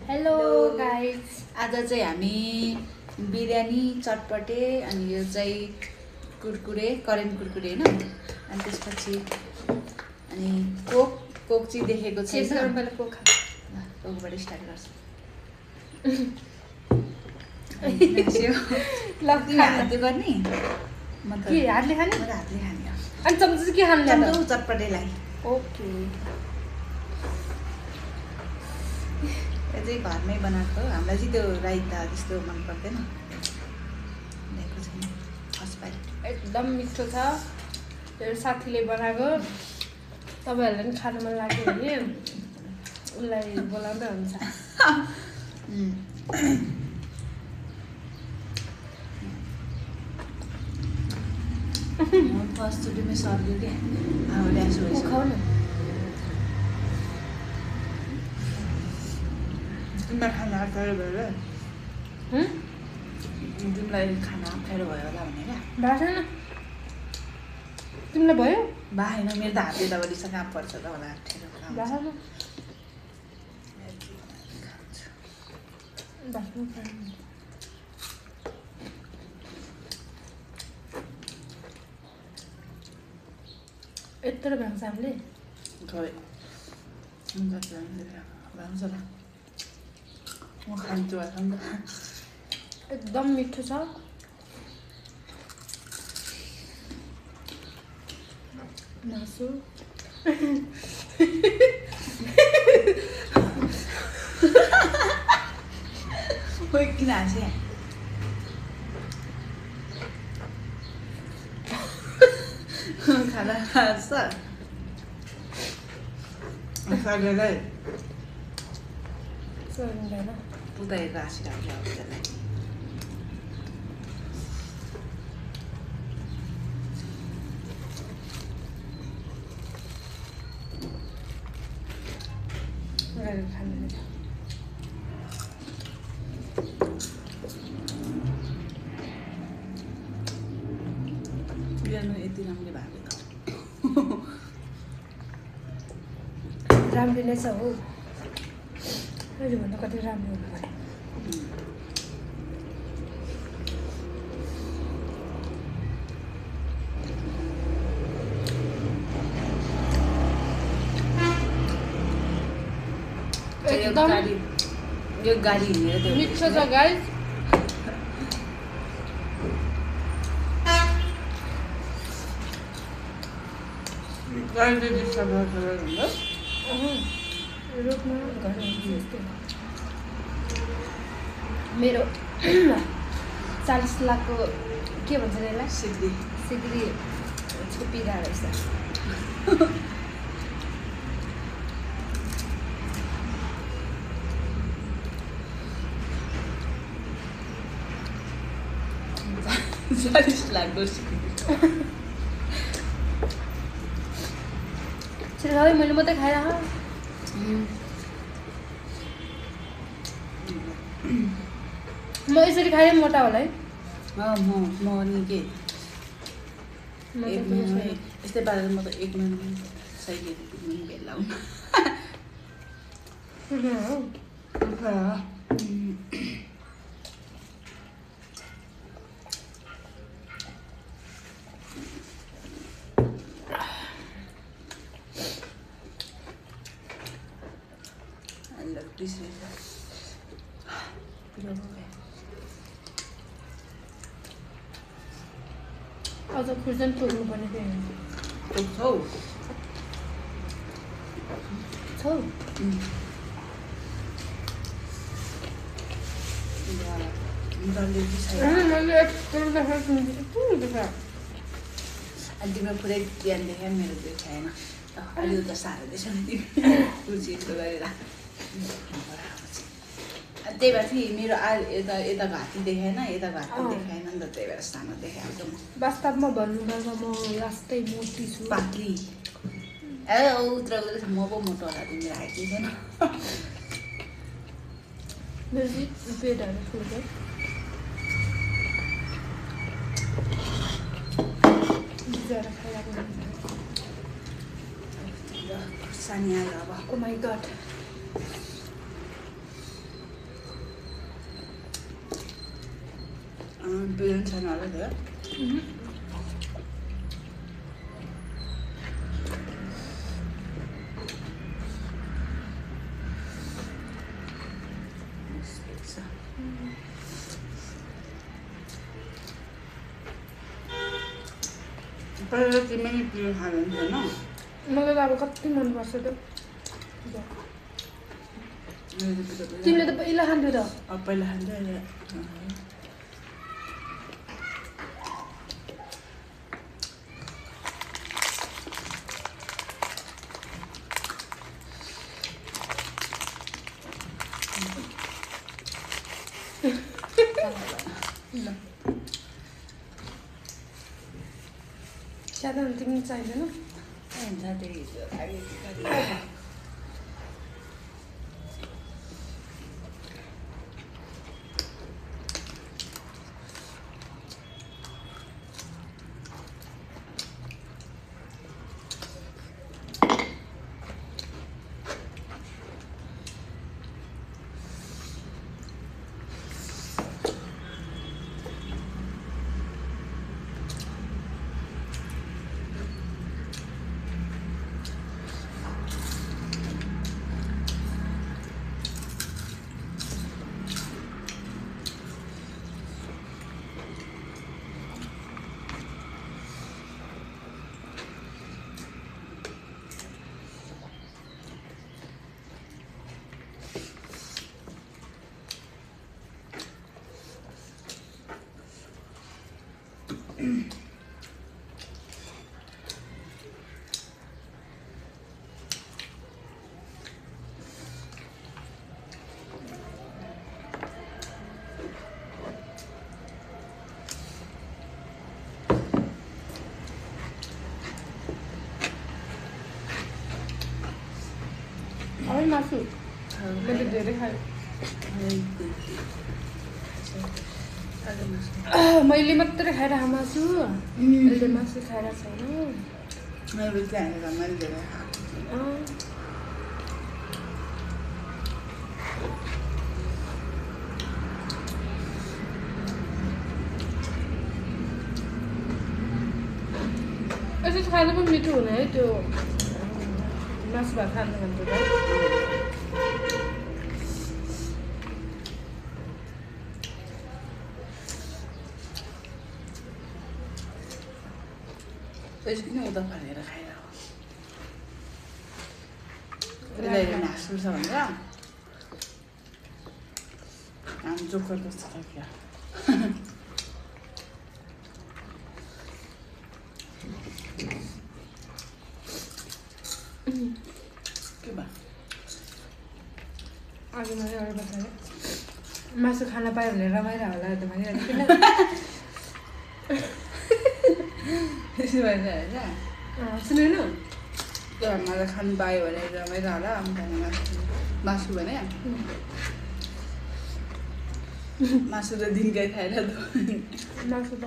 hello guys, आज चाहिँ हामी बिरयानी चटपटे अनि यो चाहिँ कुरकुरे करेन्ट कुरकुरे हैन अनि त्यसपछि अनि कोक चाहिँ देखेको छैन पहिला कोक खा कोकबाट स्टार्ट गर्छ ल हातले गर्ने म त के हातले खाने म त हातले खाने हो अनि चम्चा चाहिँ के खानु ल्याउँदा चम्चो चटपटेलाई ओके यो चाहिँ घरमै बनाएको हो हामीलाई चाहिँ त्यो राइता त्यस्तो मन पर्दैन ल्याएको छैन फर्स्ट एकदम मिठो छ मेरो साथीले बनाएको तपाईँहरूलाई पनि खानु मन लाग्यो भने उसलाई बोलाउँदै हुन्छ फर्स्टचोटि सर्यो क्या ल्यासो खाऊ न तिमीलाई खाना अप्ठ्यारो भयो तिमीलाई खाना अप्ठ्यारो भयो होला भनेर भएको छैन तिमीलाई भयो बा होइन मेरो त हातले दबालिस कहाँ पर्छ त होला अप्ठ्यारो भएको छैन यत्रो भ्याउँछ हामीले खै भन्छ ल म खान्छु एकदम मिठो छ मासु किन हाँसे खाना हाँस्छ सकेलाई सकिँदैन पुताएको हाँसिरहेको अब त्यसलाई खानु बिहान यति राम्रो भएको त राम्रो नै छ हो अहिलेभन्दा कति राम्रो हुनु भयो एकदम यो गाडी हिँडेर त्यो मिठो छ गाइस रोक्नु मेरो 40 लाखको के भन्छ यसलाई सिक्री छुपिरहेको रहेछ छिटो मैले मात्रै खाएर म यसरी खाएँ मोटा होला है म नि के एक महिनामै यस्तै पारेर म त एक महिनामै सही भेला अझ खुर्जन ठोक्नु पर्ने थियो छौ अनि तिम्रो पुरै बिहान देखायो मेरो त्यो खाएन अलि त साह्रो रहेछ नि कुर्सी यस्तो गरेर त्यही भएर चाहिँ मेरो यता यता घाँटी देखाएन यता घाँटी देखाएन नि त त्यही भएर सानो देखाएको म वास्तवमा भन्नुपर्दा म लास्टै मोटी छु पातली ए उत्र म पो मोटो होला तिम्रो हाइट छैन मेरो चाहिँ पेटहरू फुल्छ सानी आयो अब ओ माई गड बिरयानी छैन होला त्यो पहिला तिमी नि बिरयानी खाँदैन होइन मलाई त अब कति मनपर्छ त्यो तिमीले त पहिला खान्थ्यौ त अब पहिला खान्थ्यो अहिले साधारण तिमी चाहिँदैन हुन्छ त्यही अब मासु मैले धेरै खाएँ मैले मात्रै खाएर मासु अहिले मासु खाएर छैन मैले धेरै यसो खाँदा पनि मिठो हुने है त्यो मासु भात खानु भन्दा त त्यसै किन उता फर्केर खाएर त्यसलाई हाँस्नु छ भनेर हामी जोकर जस्तो खायो के भयो अघि मैले अरू बताएँ मासु खान पायो भने रमाइरह होला त भनिरहेको किन त्यसो भएर होइन सुनेन त्यो मलाई खानु पायो भने रमाइरह होला मासु भने मासु त दिनकै खाएर मासु त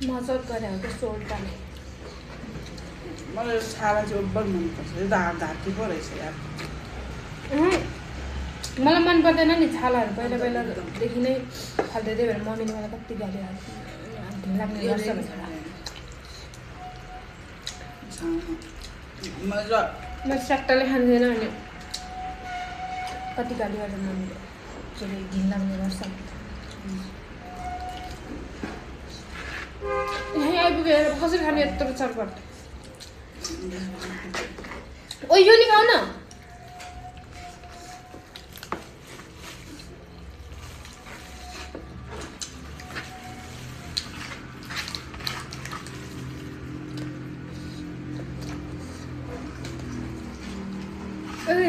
मजा गरे हो त्यस्तो उल्टाले मलाई छाला चाहिँ ओभर मनपर्छ यो त घाँटी पो रहेछ यार मलाई मन पर्दैन नि छालाहरू पहिला पहिलादेखि नै फाल्दै त्यही भएर मम्मीले मलाई कति गाली हाल्थ्यो लाग्ने गर्छ भनेर मैले स्याक्टाले खाँदैन भने कति गाली गर्छ मम्मीले के अरे घिन लाग्ने गर्छ यहीँ आइपुगेर कसरी खाने यत्रो चटपट ओ यो नि खाऊ न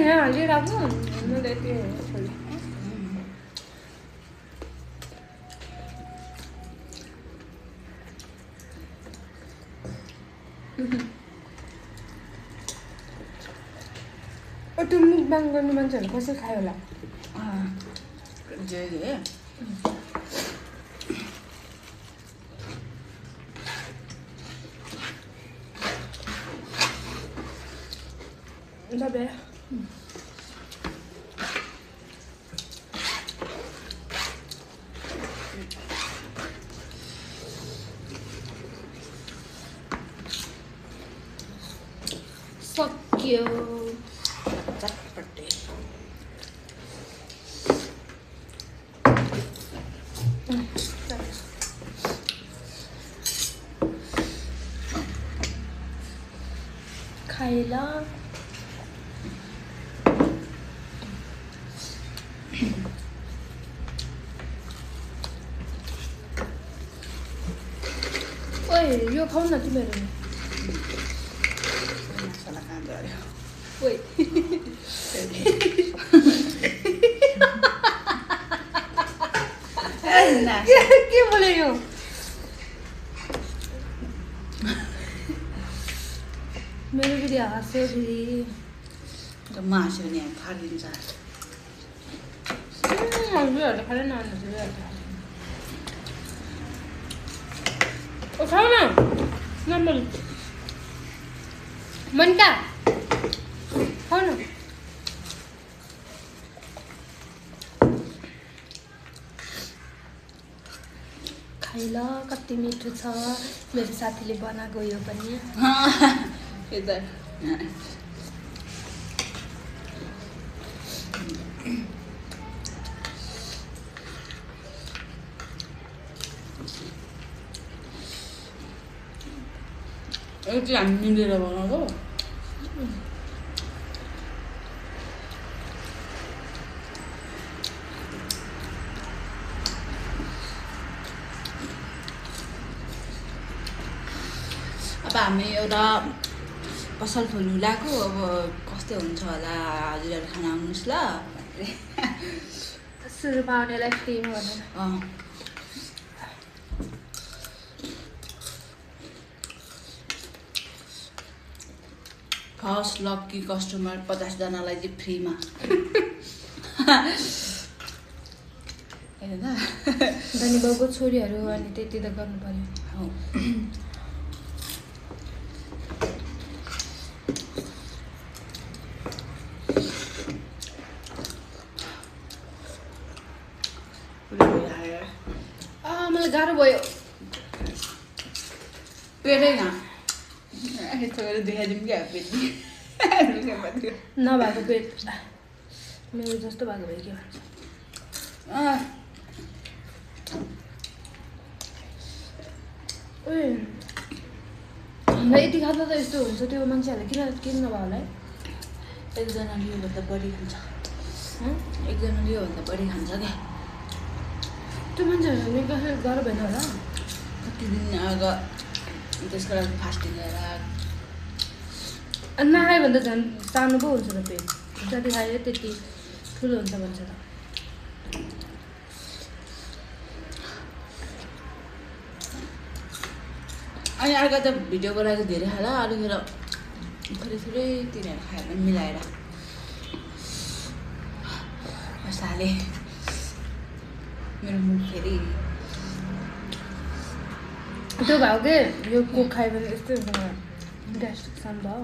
यहाँ हालिरहेको मैले यति छोडेँ त्यो मुखबाङ गर्ने मान्छेहरू कसरी खायो होला तपाईँ सक्यो चटपटे खाइला ओए यो खाऊ न तिमीहरू मसला कहाँ गयो ओए के बोले यो मेरो भिडियो हाँस्यो फेरि म हाँस्यो भने खाइदिन्छ हजुरहरूले खाँदै नहाल्नु ओ खाऊ न नम्बर मनिका खाऊ न खाइल कति मिठो छ मेरो साथीले बनाएको यो पनि यता यो चाहिँ हामी मिलेर बनाएको अब हामी एउटा पसल खोल्नु लगाएको अब कस्तो हुन्छ होला हजुरहरू खाना आउनुहोस् ल सुरुमा आउनेलाई फ्रीमा भनेर फर्स्ट लक्की कस्टमर 50जनालाई चाहिँ फ्रीमा होइन धनी बाउको छोरीहरू अनि त्यति त गर्नु पर्यो मलाई गाह्रो भयो पेटै यस्तो देखाइदिउँ क्या पेट नभएको पेट मेरो जस्तो भएको भयो के भन्छ यति खाँदा त यस्तो हुन्छ त्यो मान्छेहरूले किन नभयो होला है एकजनाले योभन्दा बढी खान्छ एकजनाले योभन्दा बढी खान्छ क्या त्यो मान्छेहरूले गाह्रो भएन होला कति दिन अगाडि त्यसको लागि फास्टिङ गरेर नखायो भने त झन् सानो पो हुन्छ त पेट जति खायो त्यति ठुलो हुन्छ भन्छ त अनि अर्को त भिडियोको लागि धेरै खाला अरूखेर थोरै थोरै तिनीहरू खाएर मिलाएर मसाले मेरो मुख फेरि त्यो भयो के यो कोक खायो भने यस्तै हुन्छ ग्यास्ट्रिक सान भयो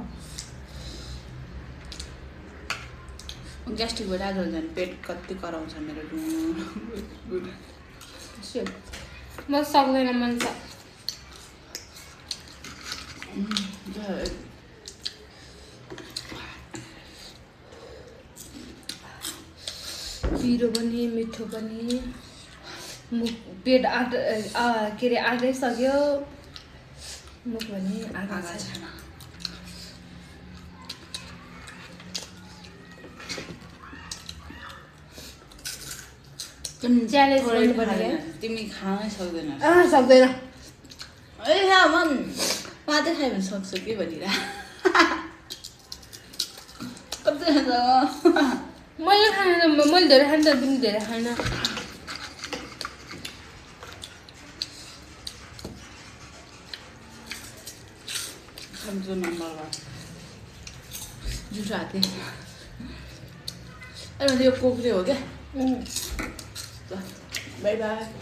ग्यास्ट्रिक भएर आज झन् पेट कति कराउँछ मेरो म सक्दैन मन छ पिरो पनि मिठो पनि मुख पेट के अरे आगइसक्यो मुख पनि आगा छैन च्यालेन्ज गर्नुपर्ने तिमी खानै सक्दैन सक्दैन ए मन मात्रै खायो भने सक्छु के भनिरह कति खान्छ मैले खाएन मैले धेरै खाएँ तर तिमी धेरै खाएन खान्छु नम्बर जुठो हाते अनि यो कोकले हो क्या ल बाई बाई